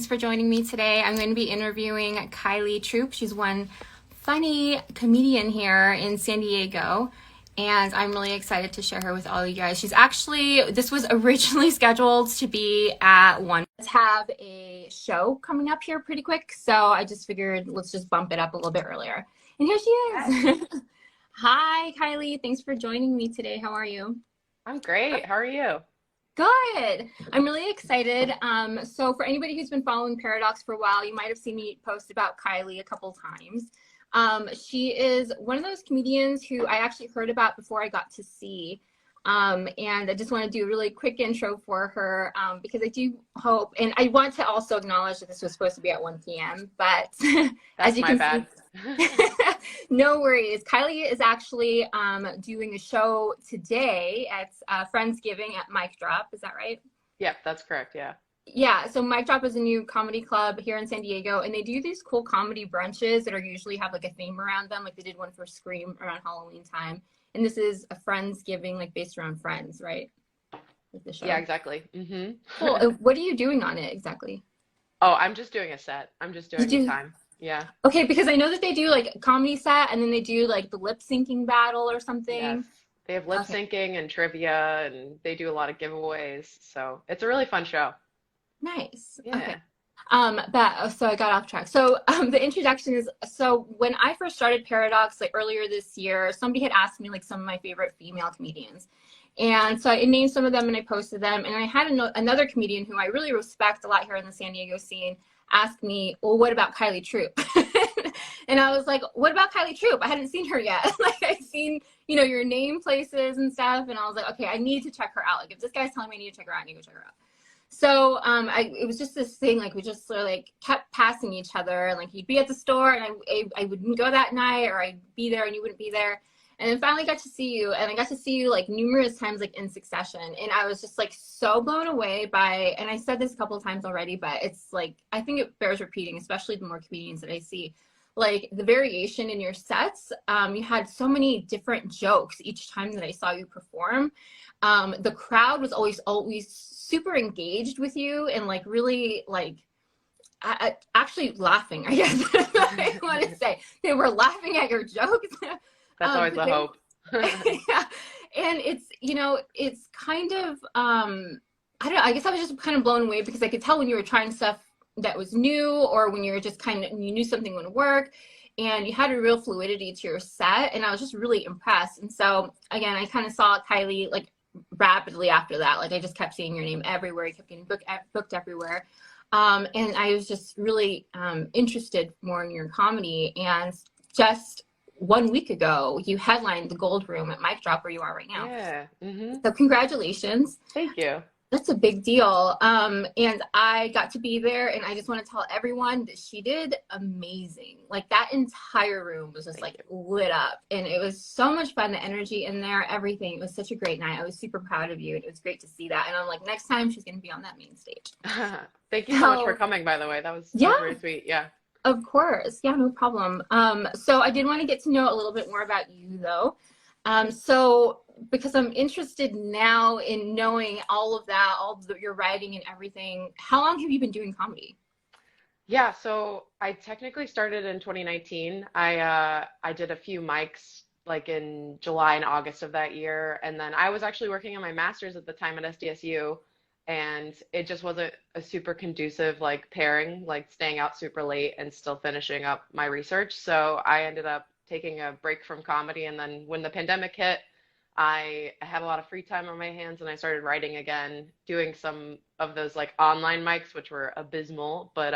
Thanks for joining me today. I'm going to be interviewing Kylie Troop. She's one funny comedian here in San Diego, and I'm really excited to share her with all you guys. This was originally scheduled to be at 1. Let's have a show coming up here pretty quick, so I just figured let's just bump it up a little bit earlier. And here she is. Hi, Kylie. Thanks for joining me today. How are you? I'm great. How are you? Good. I'm really excited. So for anybody who's been following Paradox for a while, you might have seen me post about Kylie a couple times. She is one of those comedians who I actually heard about before I got to see. And I just want to do a really quick intro for her because I do hope, and I want to also acknowledge that this was supposed to be at 1 p.m., but as you can see, no worries. Kylie is actually doing a show today at Friendsgiving at Mic Drop. Is that right? Yeah, that's correct. Yeah. Yeah, so Mic Drop is a new comedy club here in San Diego, and they do these cool comedy brunches that are usually have like a theme around them. Like they did one for Scream around Halloween time. And this is a Friendsgiving, like based around friends, right? With the show. Yeah, exactly. Mm-hmm. Cool. What are you doing on it exactly? Oh, I'm just doing a set. I'm just doing time. Yeah. Okay, because I know that they do like a comedy set and then they do like the lip syncing battle or something. Yes. They have lip syncing and trivia, and they do a lot of giveaways. So it's a really fun show. Nice. Yeah. Okay. So I got off track. So the introduction is, so when I first started Paradox, like earlier this year, somebody had asked me like some of my favorite female comedians. And so I named some of them and I posted them. And I had another comedian who I really respect a lot here in the San Diego scene ask me, well, what about Kylie Troop? And I was like, what about Kylie Troop? I hadn't seen her yet. Like I'd seen, your name places and stuff. And I was like, okay, I need to check her out. Like if this guy's telling me I need to check her out, I need to go check her out. So it was just this thing, like we just sort of like kept passing each other, and like you'd be at the store and I wouldn't go that night, or I'd be there and you wouldn't be there. And then finally got to see you, and I got to see you like numerous times, like in succession. And I was just like so blown away by, and I said this a couple of times already, but it's like, I think it bears repeating, especially the more comedians that I see, like the variation in your sets. You had so many different jokes each time that I saw you perform. The crowd was always super engaged with you and like really like actually laughing, I guess. I want to say they were laughing at your jokes. That's always the hope. Yeah. And it's kind of I don't know, I guess I was just kind of blown away because I could tell when you were trying stuff that was new, or when you were just you knew something would work, and you had a real fluidity to your set, and I was just really impressed. And so again, I kind of saw Kylie like rapidly after that. Like I just kept seeing your name everywhere. You kept getting booked everywhere. And I was just really interested more in your comedy. And just 1 week ago, you headlined the Gold Room at Mic Drop, where you are right now. Yeah. Mm-hmm. So congratulations. Thank you. That's a big deal. And I got to be there, and I just want to tell everyone that she did amazing. Like that entire room was just like lit up, and it was so much fun. The energy in there, everything. It was such a great night. I was super proud of you, and it was great to see that. And I'm like, next time she's going to be on that main stage. Thank you so much for coming, by the way. That was very sweet. Yeah. Of course. Yeah, no problem. So I did want to get to know a little bit more about you though. So because I'm interested now in knowing all of that, your writing and everything, how long have you been doing comedy? Yeah, so I technically started in 2019. I did a few mics like in July and August of that year, and then I was actually working on my master's at the time at SDSU, and it just wasn't a super conducive like pairing, like staying out super late and still finishing up my research. So I ended up taking a break from comedy, and then when the pandemic hit, I had a lot of free time on my hands, and I started writing again, doing some of those like online mics, which were abysmal, but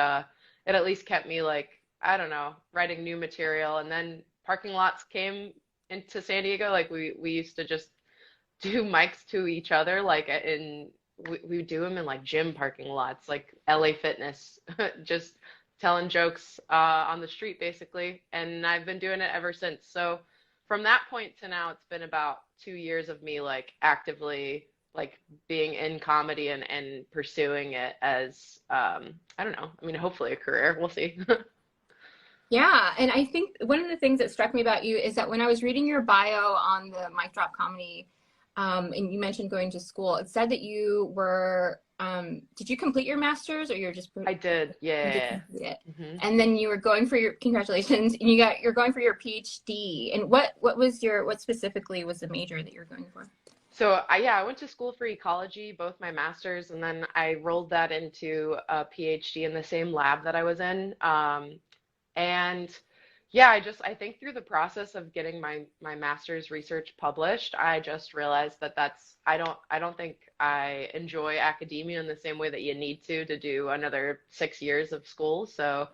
it at least kept me like, I don't know, writing new material. And then parking lots came into San Diego. Like we used to just do mics to each other, like we would do them in like gym parking lots, like LA Fitness, just telling jokes on the street basically. And I've been doing it ever since. So from that point to now, it's been about 2 years of me like actively like being in comedy and pursuing it as I don't know, I mean, hopefully a career. We'll see. Yeah, and I think one of the things that struck me about you is that when I was reading your bio on the Mic Drop Comedy, and you mentioned going to school, it said that you were did you complete your master's, or you're just, I did. you did Yeah. complete it? Hmm. And then you were going for your, congratulations, and you're going for your PhD. And what specifically was the major that you're going for? So I went to school for ecology, both my master's, and then I rolled that into a PhD in the same lab that I was in. And yeah, I think through the process of getting my master's research published, I just realized that I don't think I enjoy academia in the same way that you need to do another 6 years of school. So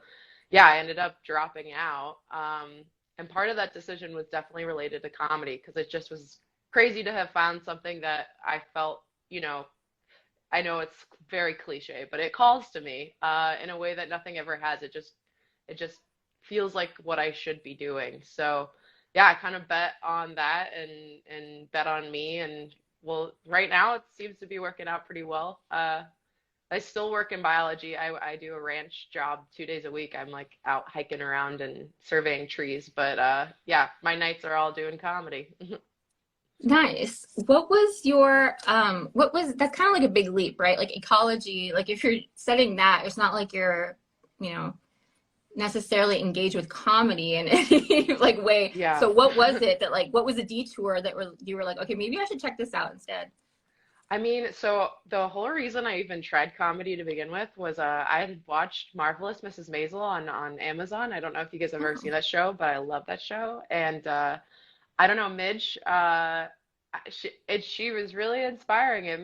yeah, I ended up dropping out. And part of that decision was definitely related to comedy because it just was crazy to have found something that I felt, you know, I know it's very cliche, but it calls to me in a way that nothing ever has. It just feels like what I should be doing. So yeah, I kind of bet on that and bet on me. And well, right now it seems to be working out pretty well. I still work in biology. I do a ranch job 2 days a week. I'm like out hiking around and surveying trees. But yeah, my nights are all doing comedy. Nice. What was your that's kind of like a big leap, right? Like ecology, like if you're studying that, it's not like you're, you know, necessarily engaged with comedy in any like way. Yeah. So what was it that like what was the detour that you were like, okay, maybe I should check this out instead? I mean, so the whole reason I even tried comedy to begin with was I had watched Marvelous Mrs. Maisel on Amazon. I don't know if you guys have ever Oh. seen that show, but I love that show. And I don't know, Midge, she was really inspiring. I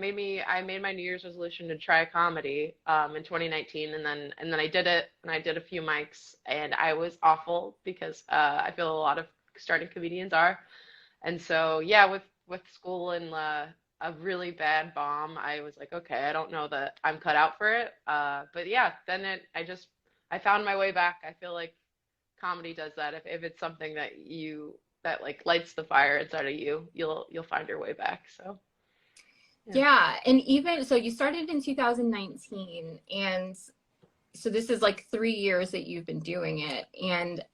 made my New Year's resolution to try comedy in 2019, and then I did it, and I did a few mics, and I was awful because I feel a lot of starting comedians are. And so yeah, with school and a really bad bomb, I was like, okay, I don't know that I'm cut out for it. But yeah, then I found my way back. I feel like comedy does that. If it's something that like lights the fire inside of you, you'll find your way back. So yeah. Yeah, and even so you started in 2019, and so this is like 3 years that you've been doing it. And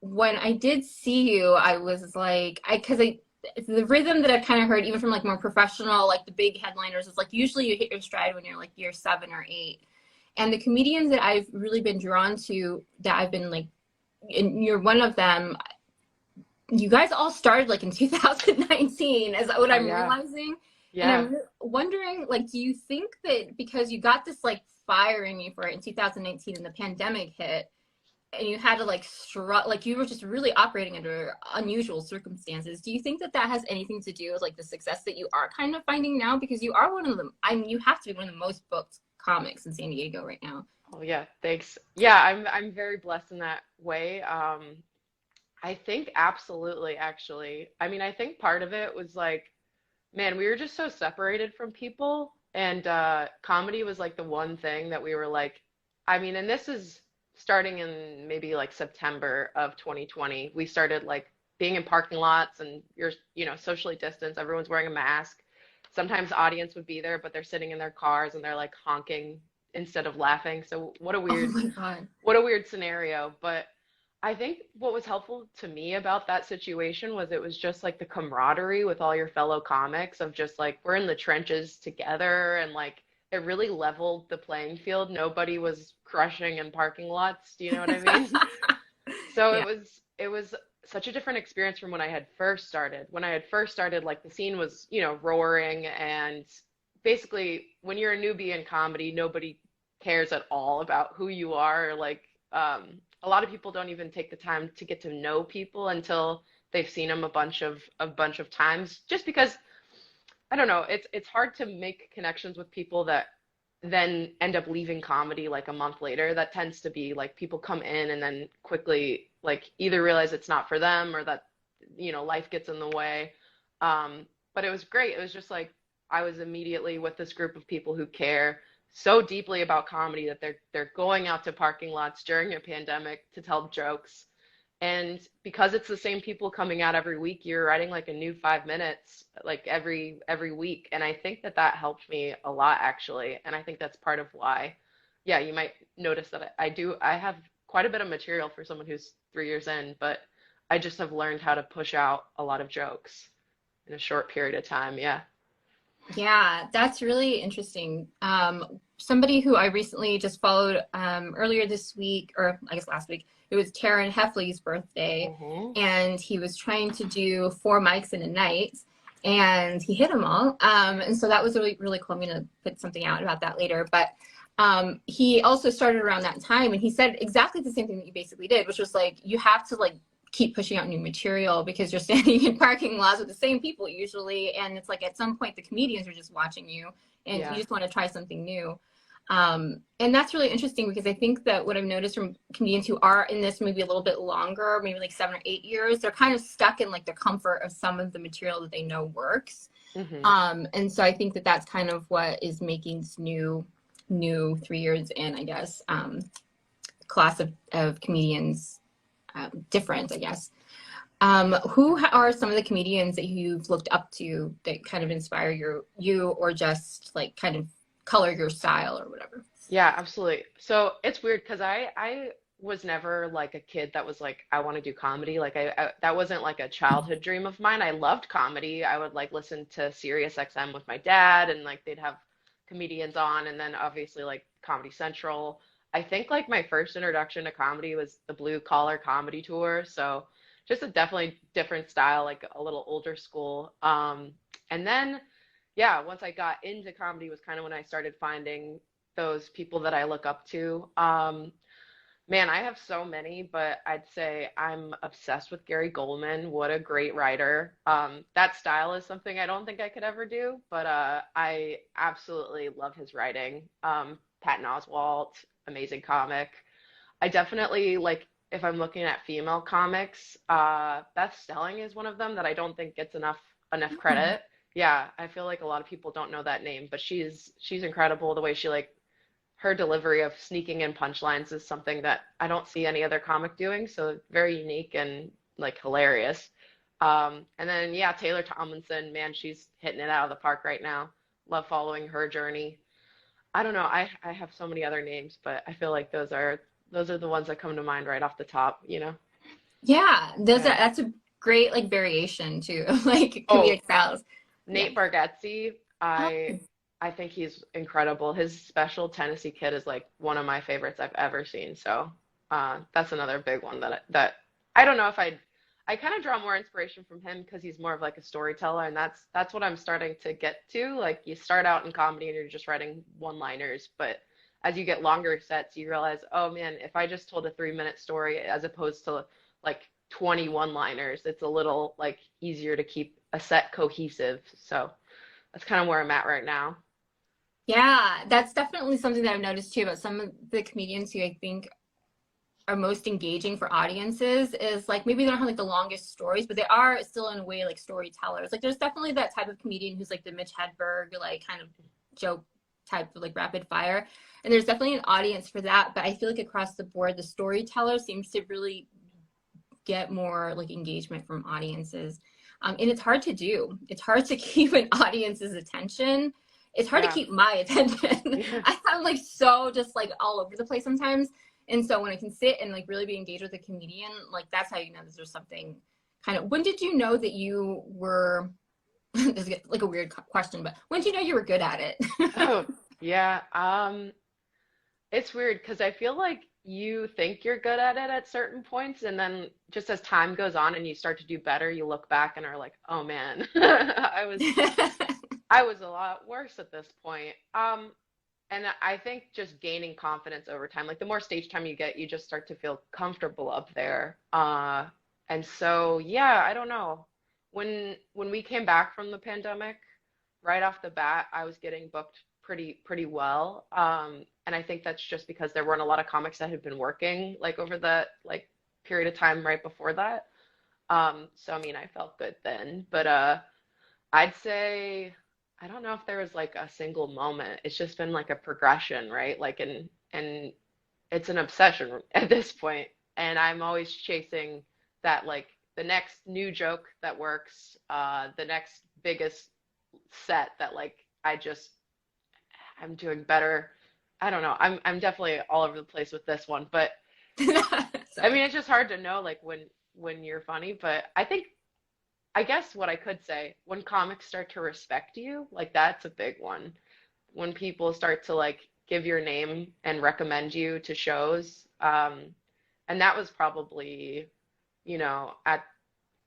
when I did see you, I was like, because the rhythm that I've kind of heard, even from like more professional, like the big headliners, is like usually you hit your stride when you're like year 7 or 8. And the comedians that I've really been drawn to, that I've been like, and you're one of them, you guys all started like in 2019, is what Oh I'm yeah. realizing. And Yeah. I'm wondering, like, do you think that because you got this like fire in you for it in 2019 and the pandemic hit, and you had to like like you were just really operating under unusual circumstances, do you think that that has anything to do with like the success that you are kind of finding now? Because you are one of them. I mean, you have to be one of the most booked comics in San Diego right now. Oh yeah, thanks. Yeah, I'm very blessed in that way. I think absolutely actually. I mean, I think part of it was like, man, we were just so separated from people, and comedy was like the one thing that we were like, I mean, and this is starting in maybe like September of 2020. We started like being in parking lots, and you're socially distanced, everyone's wearing a mask. Sometimes the audience would be there, but they're sitting in their cars and they're like honking instead of laughing. So Oh my God. what a weird scenario. But I think what was helpful to me about that situation was it was just like the camaraderie with all your fellow comics of just like we're in the trenches together, and like it really leveled the playing field. Nobody was crushing in parking lots. Do you know what I mean? So Yeah. it was such a different experience from when I had first started. When I had first started, like the scene was, roaring, and basically when you're a newbie in comedy, nobody cares at all about who you are. Like a lot of people don't even take the time to get to know people until they've seen them a bunch of times. Just because I don't know, it's hard to make connections with people that then end up leaving comedy like a month later. That tends to be like people come in and then quickly like either realize it's not for them or that life gets in the way. But it was great. It was just like I was immediately with this group of people who care so deeply about comedy that they're going out to parking lots during a pandemic to tell jokes. And because it's the same people coming out every week, you're writing like a new 5 minutes like every week. And I think that helped me a lot actually. And I think that's part of why, yeah, you might notice that I have quite a bit of material for someone who's 3 years in, but I just have learned how to push out a lot of jokes in a short period of time. Yeah. Yeah, that's really interesting. Somebody who I recently just followed earlier this week, or I guess last week, it was Taryn Heffley's birthday, Hmm. and he was trying to do 4 mics in a night, and he hit them all. And so that was really, really cool. I'm gonna put something out about that later. But he also started around that time, and he said exactly the same thing that you basically did, which was like you have to like keep pushing out new material because you're standing in parking lots with the same people usually, and it's like at some point the comedians are just watching you and you Yeah. just want to try something new. And that's really interesting because I think that what I've noticed from comedians who are in this maybe a little bit longer, maybe like 7 or 8 years, they're kind of stuck in like the comfort of some of the material that they know works. Hmm. And so I think that that's kind of what is making this new 3 years in, I guess, class of comedians different, I guess. Who are some of the comedians that you've looked up to that kind of inspire you or just like kind of color your style or whatever? Yeah, absolutely. So it's weird because I was never like a kid that was like I want to do comedy. Like I that wasn't like a childhood dream of mine. I loved comedy. I would like listen to Sirius XM with my dad and like they'd have comedians on and then obviously like Comedy Central. I think like my first introduction to comedy was the Blue Collar Comedy Tour. So just a definitely different style, like a little older school. And then yeah, once I got into comedy was kind of when I started finding those people that I look up to. Man, I have so many, but I'd say I'm obsessed with Gary Goldman. What a great writer. That style is something I don't think I could ever do, but I absolutely love his writing. Patton Oswalt, amazing comic. I definitely like if I'm looking at female comics, Beth Stelling is one of them that I don't think gets enough credit. Yeah, I feel like a lot of people don't know that name, but she's incredible. The way she like her delivery of sneaking in punchlines is something that I don't see any other comic doing, so very unique and like hilarious. And then yeah, Taylor Tomlinson, man, she's hitting it out of the park right now. Love following her journey. I don't know, I have so many other names, but I feel like those are the ones that come to mind right off the top, you know? Yeah, Yeah. that's a great like variation too, like Oh, comedic styles. Yeah. Nate Bargatze, Oh, I think he's incredible. His special Tennessee Kid is like one of my favorites I've ever seen. So that's another big one that I don't know if I kind of draw more inspiration from him because he's more of like a storyteller, and that's what I'm starting to get to. Like you start out in comedy and you're just writing one-liners, but as you get longer sets, you realize, oh man, if I just told a 3-minute story as opposed to like 21 liners, it's a little like easier to keep a set cohesive. So that's kind of where I'm at right now. yeah, that's definitely something that I've noticed too about some of the comedians who I think are most engaging for audiences is like maybe they don't have like the longest stories, but they are still in a way like storytellers. Like there's definitely that type of comedian who's like the Mitch Hedberg, like kind of joke type of like rapid fire. And there's definitely an audience for that. But I feel like across the board, the storyteller seems to really get more like engagement from audiences. And it's hard to do. It's hard to keep an audience's attention. It's hard to Yeah. keep my attention. Yeah. I'm like so just like all over the place sometimes. And so when I can sit and like really be engaged with a comedian, like that's how you know that there's something kind of. When did you know that you were? This is like a weird question, but when did you know you were good at it? Oh, yeah. It's weird because I feel like you think you're good at it at certain points, and then just as time goes on and you start to do better, you look back and are like, oh man, I was a lot worse at this point. And I think just gaining confidence over time, like the more stage time you get, you just start to feel comfortable up there. And so, yeah, I don't know. When we came back from the pandemic, right off the bat, I was getting booked pretty well. And I think that's just because there weren't a lot of comics that had been working like over that like period of time right before that. So I mean, I felt good then, but I'd say I don't know if there was like a single moment. It's just been like a progression, right? Like and it's an obsession at this point, and I'm always chasing that like the next new joke that works, the next biggest set that like I'm doing better. I don't know. I'm definitely all over the place with this one, but I Sorry. mean it's just hard to know like when you're funny, but I think I guess what I could say, when comics start to respect you, like that's a big one. When people start to like give your name and recommend you to shows. And that was probably, at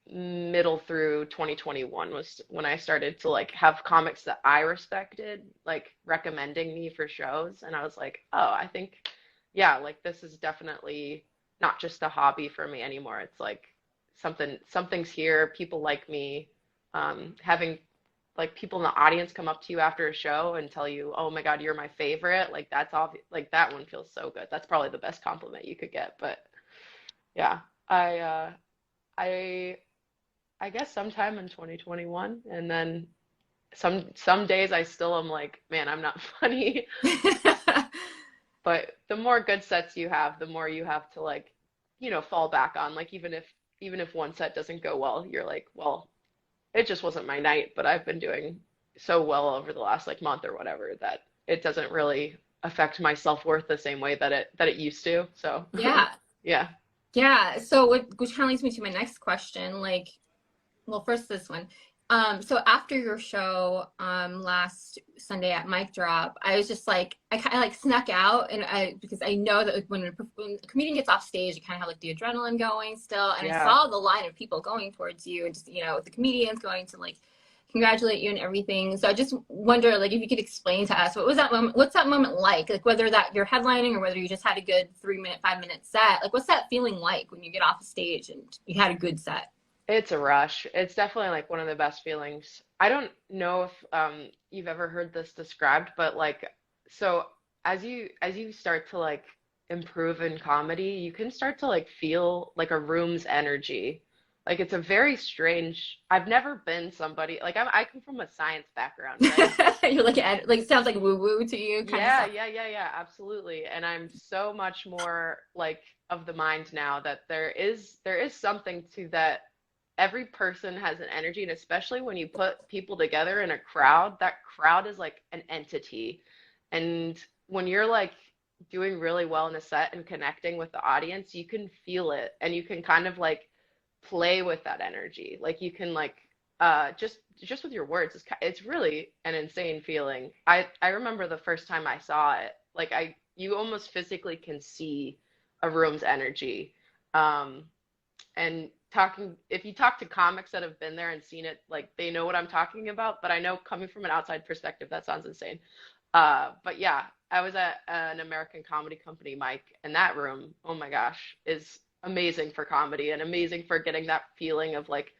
middle through 2021 was when I started to like have comics that I respected, like recommending me for shows. And I was like, oh, I think, yeah, like this is definitely not just a hobby for me anymore. It's like something's here. People like me. Having like people in the audience come up to you after a show and tell you, "Oh my God, you're my favorite." Like that's obvious. Like that one feels so good. That's probably the best compliment you could get. But yeah, I I guess sometime in 2021, and then some days I still am like, man, I'm not funny. But the more good sets you have, the more you have to like, fall back on. Like even if one set doesn't go well, you're like, well, it just wasn't my night, but I've been doing so well over the last like month or whatever that it doesn't really affect my self-worth the same way that it used to. So Yeah. yeah. Yeah. So which kind of leads me to my next question. Like, well, first this one. So after your show last Sunday at Mic Drop, I was just like, I kind of like snuck out, and because I know that like, when a comedian gets off stage, you kind of have like the adrenaline going still, and I Yeah. saw the line of people going towards you, and just the comedians going to like congratulate you and everything. So I just wonder, like, if you could explain to us what was that moment, what's that moment like whether that you're headlining or whether you just had a good 3 minute, 5 minute set, like what's that feeling like when you get off the stage and you had a good set? It's a rush. It's definitely like one of the best feelings. I don't know if you've ever heard this described, but like so as you start to like improve in comedy, you can start to like feel like a room's energy. Like it's a very strange. I've never been somebody like I come from a science background, right? You're like, it sounds like woo woo to you kind of Yeah, stuff. yeah, yeah, yeah, absolutely. And I'm so much more like of the mind now that there is something to that. Every person has an energy, and especially when you put people together in a crowd, that crowd is like an entity. And when you're like doing really well in a set and connecting with the audience, you can feel it and you can kind of like play with that energy. Like you can like just with your words, it's really an insane feeling. I remember the first time I saw it, like I you almost physically can see a room's energy. Um, and talking if you talk to comics that have been there and seen it, like they know what I'm talking about, but I know coming from an outside perspective that sounds insane. But yeah, I was at an American comedy company mic, and that room, oh my gosh, is amazing for comedy and amazing for getting that feeling of like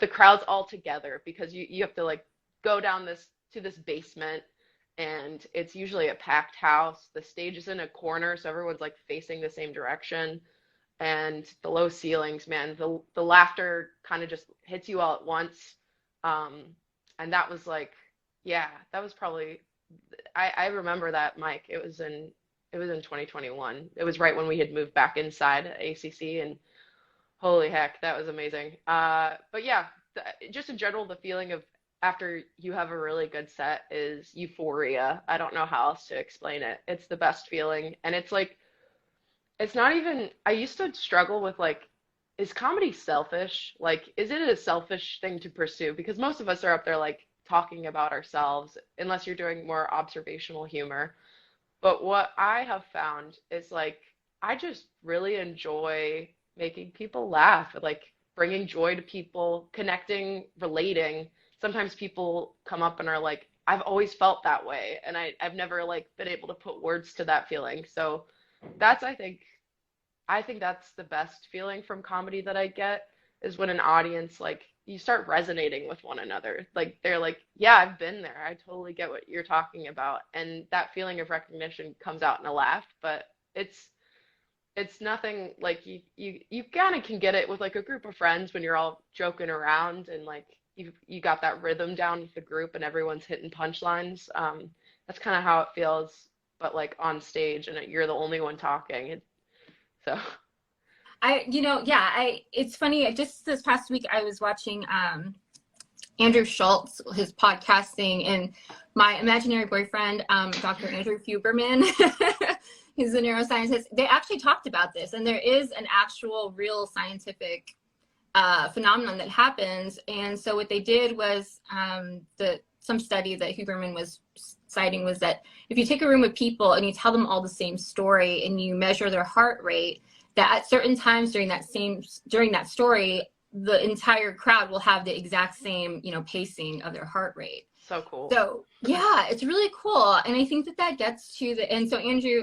the crowd's all together because you have to like go down this to this basement, and it's usually a packed house. The stage is in a corner, so everyone's like facing the same direction, and the low ceilings, man, the laughter kind of just hits you all at once. Um, and that was like, yeah, that was probably I remember that, Mike. It was in 2021. It was right when we had moved back inside ACC, and holy heck, that was amazing. But yeah, just in general, the feeling of after you have a really good set is euphoria. I don't know how else to explain it. It's the best feeling, and it's like it's not even, I used to struggle with like, is comedy selfish? Like, is it a selfish thing to pursue? Because most of us are up there like talking about ourselves, unless you're doing more observational humor. But what I have found is like, I just really enjoy making people laugh, like bringing joy to people, connecting, relating. Sometimes people come up and are like, I've always felt that way, and I've never like been able to put words to that feeling. So that's I think that's the best feeling from comedy that I get is when an audience like you start resonating with one another. Like they're like, "Yeah, I've been there. I totally get what you're talking about." And that feeling of recognition comes out in a laugh, but it's nothing like you kind of can get it with like a group of friends when you're all joking around and like you got that rhythm down with the group and everyone's hitting punchlines. That's kind of how it feels, but like on stage and you're the only one talking. So Yeah, it's funny. Just this past week, I was watching Andrew Schultz, his podcasting, and my imaginary boyfriend, Dr. Andrew Huberman, he's a neuroscientist. They actually talked about this, and there is an actual, real scientific phenomenon that happens. And so what they did was some study that Huberman was citing was that if you take a room of people and you tell them all the same story and you measure their heart rate, that at certain times during that story, the entire crowd will have the exact same, pacing of their heart rate. So cool. So yeah, it's really cool. And I think that gets to and so Andrew,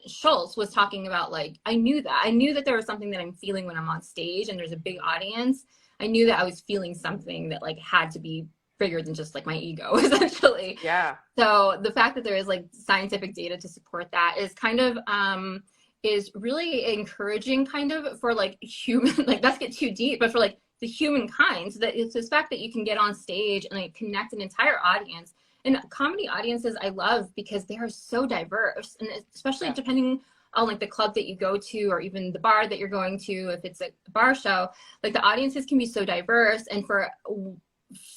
Schultz was talking about, like, I knew that there was something that I'm feeling when I'm on stage and there's a big audience. I knew that I was feeling something that, like, had to be bigger than just, like, my ego, essentially. Yeah. So the fact that there is, like, scientific data to support that is kind of, is really encouraging, kind of, for, like, human, like, not to get too deep, but for, like, the humankind. So that it's this fact that you can get on stage and, like, connect an entire audience. And comedy audiences I love because they are so diverse, and especially depending on, like, the club that you go to or even the bar that you're going to, if it's a bar show, like, the audiences can be so diverse. And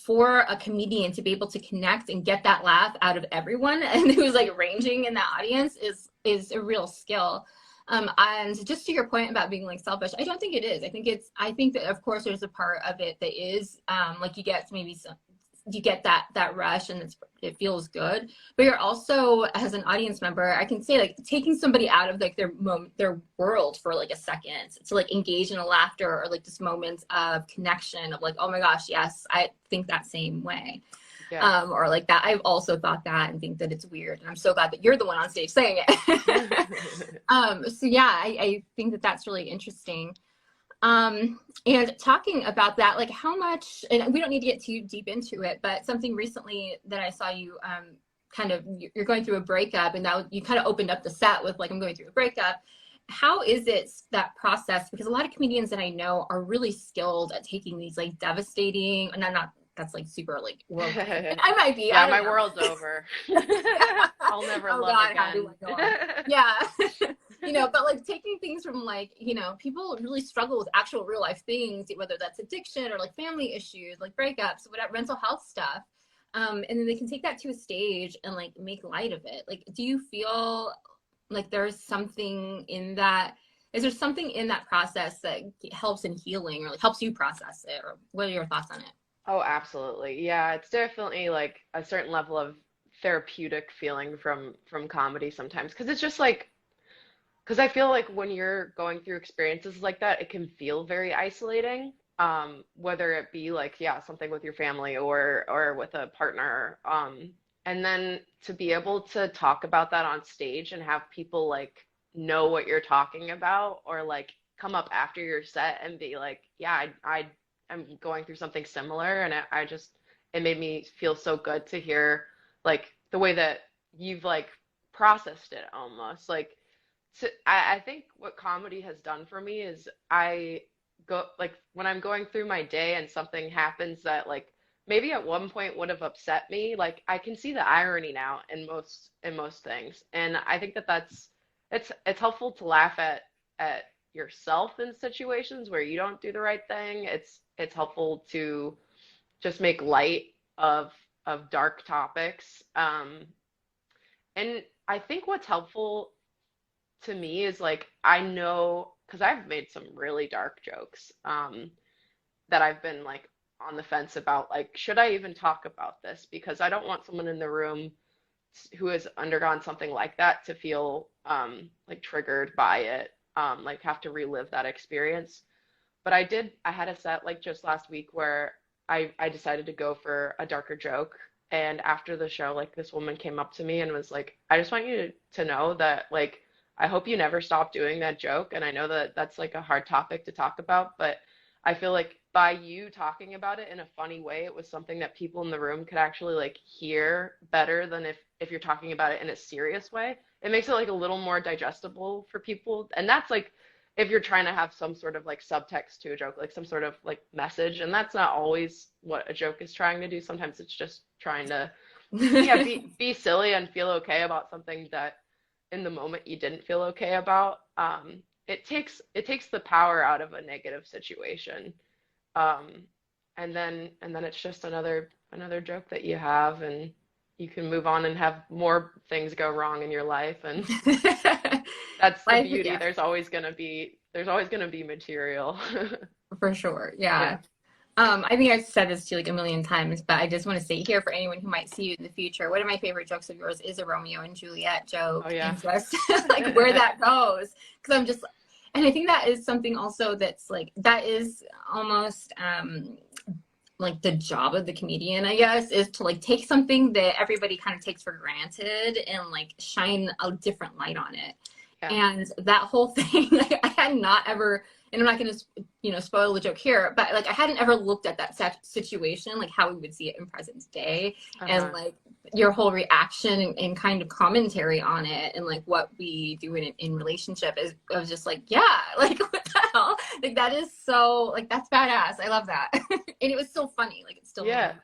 for a comedian to be able to connect and get that laugh out of everyone and who's, like, ranging in that audience is a real skill. And just to your point about being, like, selfish, I don't think it is. I think that, of course, there's a part of it that is, like, you get that rush and it feels good, but you're also, as an audience member, I can say, like, taking somebody out of, like, their world for, like, a second to, like, engage in a laughter or, like, just moments of connection of, like, oh my gosh, yes, I think that same way. Yeah. Or, like, that I've also thought that and think that it's weird, and I'm so glad that you're the one on stage saying it. So yeah, I think that that's really interesting. And talking about that, like, how much, and we don't need to get too deep into it, but something recently that I saw you you're going through a breakup, and that you kind of opened up the set with, like, I'm going through a breakup. How is it, that process? Because a lot of comedians that I know are really skilled at taking these, like, devastating, and I'm not, that's, like, super, like, world. I might be. Yeah, my world's over. I'll never love again. How do I go on? Yeah. But, like, taking things from, like, people really struggle with actual real life things, whether that's addiction or, like, family issues, like breakups, whatever, mental health stuff. And then they can take that to a stage and, like, make light of it. Like, do you feel like there's something in that? Is there something in that process that helps in healing or, like, helps you process it? Or what are your thoughts on it? Oh, absolutely. Yeah, it's definitely, like, a certain level of therapeutic feeling from comedy sometimes, because it's just, like, because I feel like when you're going through experiences like that, it can feel very isolating, whether it be, like, yeah, something with your family or with a partner, and then to be able to talk about that on stage and have people, like, know what you're talking about, or, like, come up after your set and be like, yeah, I'm going through something similar, and it made me feel so good to hear, like, the way that you've, like, processed it almost. Like, I think what comedy has done for me is I go, like, when I'm going through my day and something happens that, like, maybe at one point would have upset me, like, I can see the irony now in most things. And I think it's helpful to laugh at yourself in situations where you don't do the right thing. It's helpful to just make light of dark topics. And I think what's helpful to me is, like, I know, because I've made some really dark jokes that I've been, like, on the fence about, like, should I even talk about this? Because I don't want someone in the room who has undergone something like that to feel like triggered by it, like, have to relive that experience. But I had a set, like, just last week where I decided to go for a darker joke. And after the show, like, this woman came up to me and was like, I just want you to know that, like, I hope you never stop doing that joke. And I know that that's, like, a hard topic to talk about, but I feel like by you talking about it in a funny way, it was something that people in the room could actually, like, hear better than if you're talking about it in a serious way. It makes it, like, a little more digestible for people. And that's, like, if you're trying to have some sort of, like, subtext to a joke, like some sort of, like, message. And that's not always what a joke is trying to do. Sometimes it's just trying to, yeah, be silly and feel okay about something that in the moment you didn't feel okay about. It takes the power out of a negative situation. And then it's just another joke that you have, and you can move on and have more things go wrong in your life. And that's the beauty. Yeah. There's always going to be there's always going to be material. For sure. Yeah. Yeah. I think I've said this to you like a million times, but I just want to say here for anyone who might see you in the future, one of my favorite jokes of yours is a Romeo and Juliet Oh joke, yeah. and just like where that goes. Because I'm just, and I think that is something also that's like, that is almost like the job of the comedian, I guess, is to like take something that everybody kind of takes for granted and like shine a different light on it. Yeah. And that whole thing, like, I had not ever, and I'm not going to, spoil the joke here, but like I hadn't ever looked at that situation, like how we would see it in present day, and Uh-huh. like your whole reaction and kind of commentary on it, and like what we do in relationship is, I was just like, yeah, like what the hell? Like that is so, like that's badass. I love that. And it was still funny. Like it still made Yeah. me.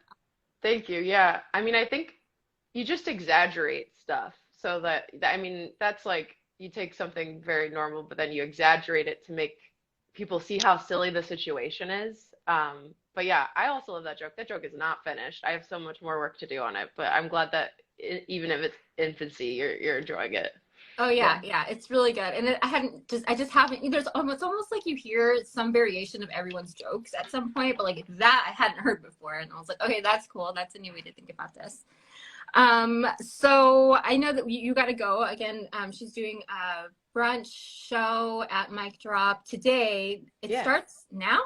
Thank you. Yeah. I mean, I think you just exaggerate stuff so I mean, that's like you take something very normal, but then you exaggerate it to make people see how silly the situation is. But yeah, I also love that joke. That joke is not finished. I have so much more work to do on it, but I'm glad that even if it's infancy, you're enjoying it. Oh Yeah. yeah, yeah, it's really good. And I just haven't. It's almost like you hear some variation of everyone's jokes at some point, but like that I hadn't heard before, and I was like, okay, that's cool. That's a new way to think about this. So I know that you got to go again. She's doing a brunch show at Mic Drop today. It Yeah. starts now.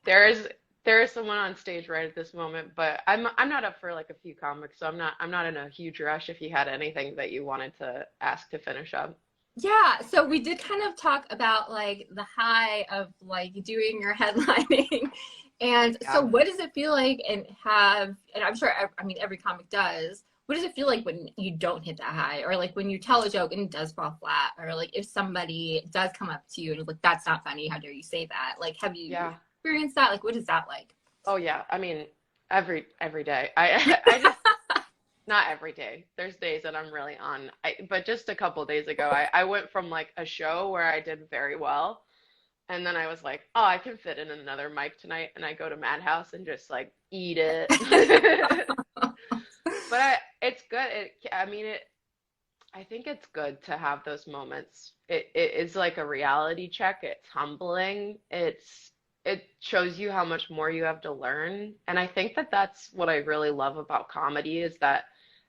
There is there is someone on stage right at this moment, but I'm not up for like a few comics, so I'm not in a huge rush if you had anything that you wanted to ask to finish up. Yeah, so we did kind of talk about like the high of like doing your headlining. And so Yeah. what does it feel like and I'm sure, I mean, every comic does. What does it feel like when you don't hit that high, or like when you tell a joke and it does fall flat, or like if somebody does come up to you and is like, that's not funny, how dare you say that? Like, have you Yeah. experienced that? Like, what is that like? Oh yeah. I mean, every day. I just not every day. There's days that I'm really on. But just a couple days ago, I went from like a show where I did very well, and then I was like, oh, I can fit in another mic tonight, and I go to Madhouse and just like eat it. But it's good. I mean, I think it's good to have those moments. It is like a reality check. It's humbling. It shows you how much more you have to learn. And I think that that's what I really love about comedy is that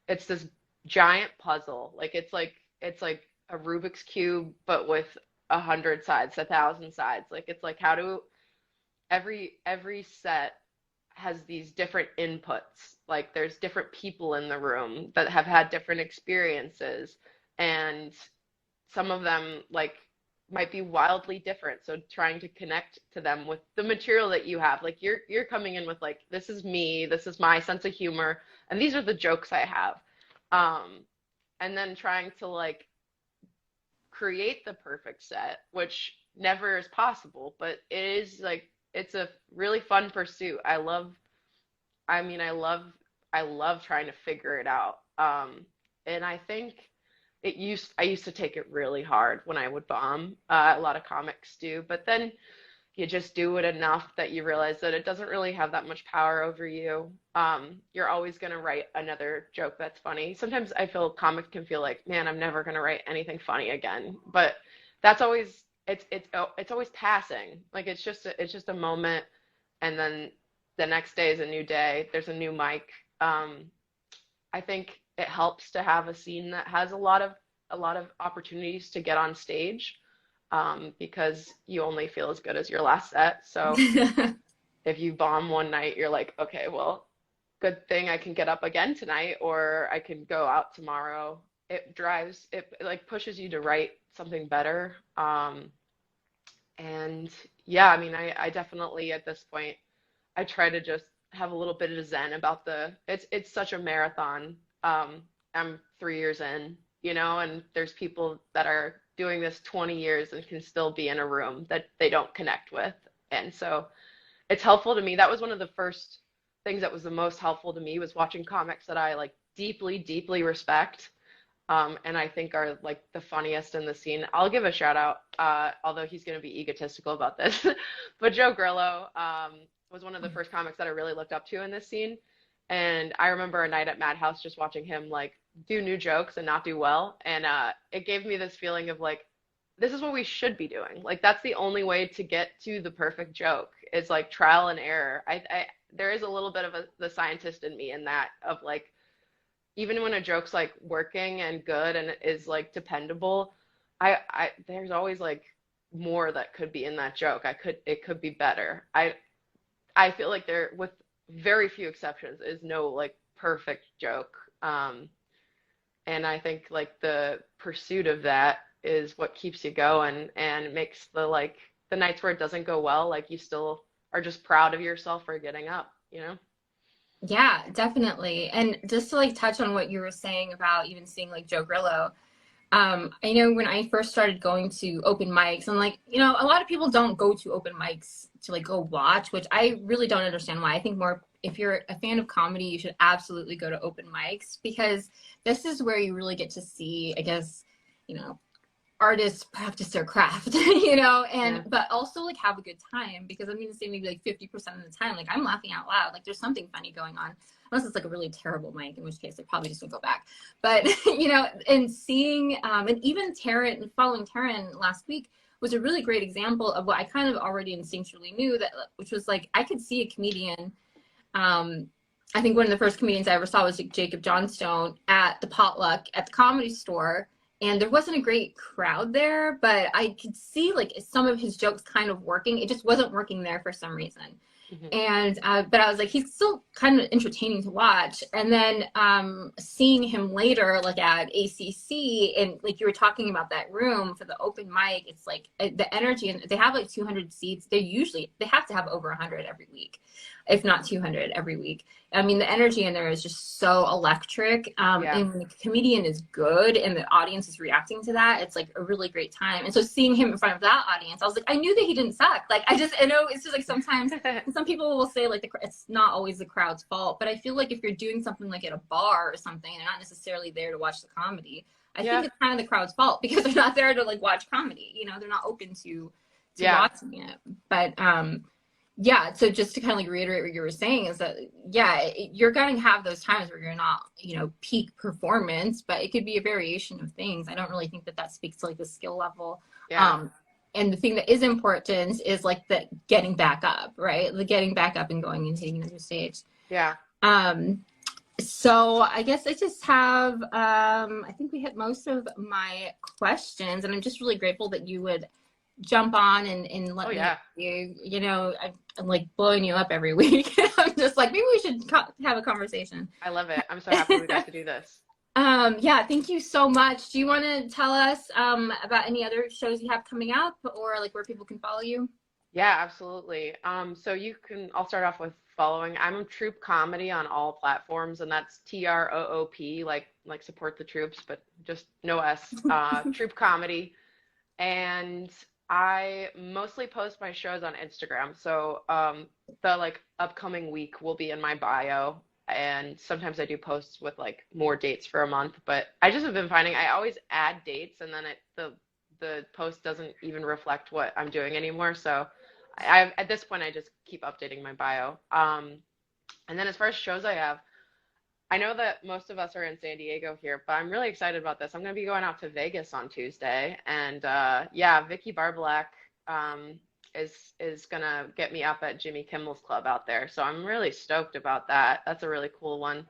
it's this giant puzzle. Like it's like a Rubik's cube, but with 100 sides, 1,000 sides. Like it's like how do every set has these different inputs. Like there's different people in the room that have had different experiences, and some of them like might be wildly different. So trying to connect to them with the material that you have, like you're coming in with like this is me, this is my sense of humor, and these are the jokes I have. And then trying to like create the perfect set, which never is possible, but it is like it's a really fun pursuit. I mean, I love trying to figure it out. And I think I used to take it really hard when I would bomb. A lot of comics do, but then you just do it enough that you realize that it doesn't really have that much power over you. You're always going to write another joke that's funny. Sometimes I feel comics can feel like, man, I'm never going to write anything funny again. But that's always it's always passing. Like it's just a moment, and then the next day is a new day. There's a new mic. I think it helps to have a scene that has a lot of opportunities to get on stage, because you only feel as good as your last set. So if you bomb one night, you're like, okay, well, good thing I can get up again tonight, or I can go out tomorrow. It like pushes you to write something better. And yeah, I mean, I definitely at this point, I try to just have a little bit of zen about it's such a marathon. I'm 3 years in, and there's people that are doing this 20 years and can still be in a room that they don't connect with. And so it's helpful to me. That was one of the first things that was the most helpful to me was watching comics that I like deeply, deeply respect. And I think are like the funniest in the scene. I'll give a shout out, although he's going to be egotistical about this, but Joe Grillo, was one of the first comics that I really looked up to in this scene. And I remember a night at Madhouse just watching him like do new jokes and not do well. And it gave me this feeling of like, this is what we should be doing. Like that's the only way to get to the perfect joke is like trial and error. There is a little bit of the scientist in me in that of like even when a joke's like working and good and is like dependable, there's always like more that could be in that joke. It could be better. I feel like there, with very few exceptions, is no like perfect joke. And I think like the pursuit of that is what keeps you going and makes the nights where it doesn't go well, like you still are just proud of yourself for getting up, you know? Yeah, definitely. And just to like touch on what you were saying about even seeing like Joe Grillo, I know when I first started going to open mics, and like, you know, a lot of people don't go to open mics to like go watch, which I really don't understand why. I think more if you're a fan of comedy, you should absolutely go to open mics because this is where you really get to see, I guess, you know, artists practice their craft, you know, and Yeah. but also like have a good time because I'm gonna say maybe like 50% of the time, like I'm laughing out loud, like there's something funny going on. Unless it's like a really terrible mic, in which case I probably just would go back. But you know, and seeing and even Taryn, following Taryn last week was a really great example of what I kind of already instinctually knew that, which was like I could see a comedian. I think one of the first comedians I ever saw was like Jacob Johnstone at the potluck at the Comedy Store, and there wasn't a great crowd there, but I could see like some of his jokes kind of working. It just wasn't working there for some reason. Hmm. And but I was like, he's still kind of entertaining to watch. And then seeing him later, like at ACC, and like you were talking about that room for the open mic, it's like the energy, and they have like 200 seats. They have to have over 100 every week, if not 200 every week. I mean, the energy in there is just so electric. Yeah. And when the comedian is good and the audience is reacting to that, it's like a really great time. And so seeing him in front of that audience, I was like, I knew that he didn't suck. Like, I know it's just like sometimes some people will say like it's not always the crowd's fault, but I feel like if you're doing something like at a bar or something and they're not necessarily there to watch the comedy, I Yeah. think it's kind of the crowd's fault because they're not there to like watch comedy. You know, they're not open to Yeah. watching it. But yeah, so just to kind of like reiterate what you were saying is that, yeah, you're going to have those times where you're not, you know, peak performance, but it could be a variation of things. I don't really think that speaks to like the skill level. Yeah. And the thing that is important is like the getting back up, right? The getting back up and going and taking another stage. Yeah. So I guess I just have, I think we hit most of my questions, and I'm just really grateful that you would jump on and let me, you know, I'm like blowing you up every week. I'm just like, maybe we should have a conversation. I love it. I'm so happy we got to do this. Yeah, thank you so much. Do you want to tell us about any other shows you have coming up or like where people can follow you? Yeah, absolutely. So I'll start off with following. I'm Troop Comedy on all platforms, and that's TROOP, like support the troops, but just no S. Troop Comedy. And I mostly post my shows on Instagram. So the like upcoming week will be in my bio. And sometimes I do posts with like more dates for a month, but I just have been finding I always add dates and then the post doesn't even reflect what I'm doing anymore. So at this point I just keep updating my bio. And then as far as shows I have, I know that most of us are in San Diego here, but I'm really excited about this. I'm going to be going out to Vegas on Tuesday, and yeah, Vicky Barbalak is going to get me up at Jimmy Kimmel's Club out there. So I'm really stoked about that. That's a really cool one.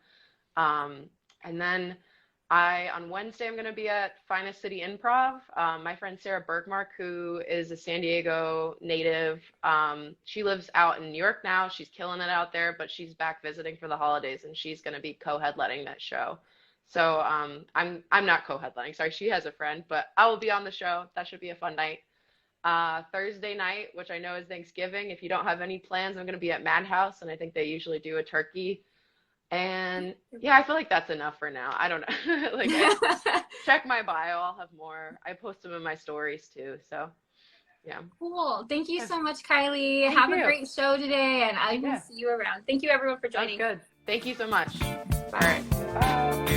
And then on Wednesday, I'm going to be at Finest City Improv. My friend Sarah Bergmark, who is a San Diego native, she lives out in New York now. She's killing it out there, but she's back visiting for the holidays, and she's going to be co-headlining that show. So I'm not co-headlining. Sorry, she has a friend, but I will be on the show. That should be a fun night. Thursday night, which I know is Thanksgiving. If you don't have any plans, I'm going to be at Madhouse, and I think they usually do a turkey. And yeah, I feel like that's enough for now. I don't know. Like, check my bio. I'll have more. I post them in my stories too. So yeah. Cool. Thank you so much, Kylie. Thank have you. a great show today, and I will see you around. Thank you, everyone, for joining. Sounds good. Thank you so much. Bye. All right. Bye.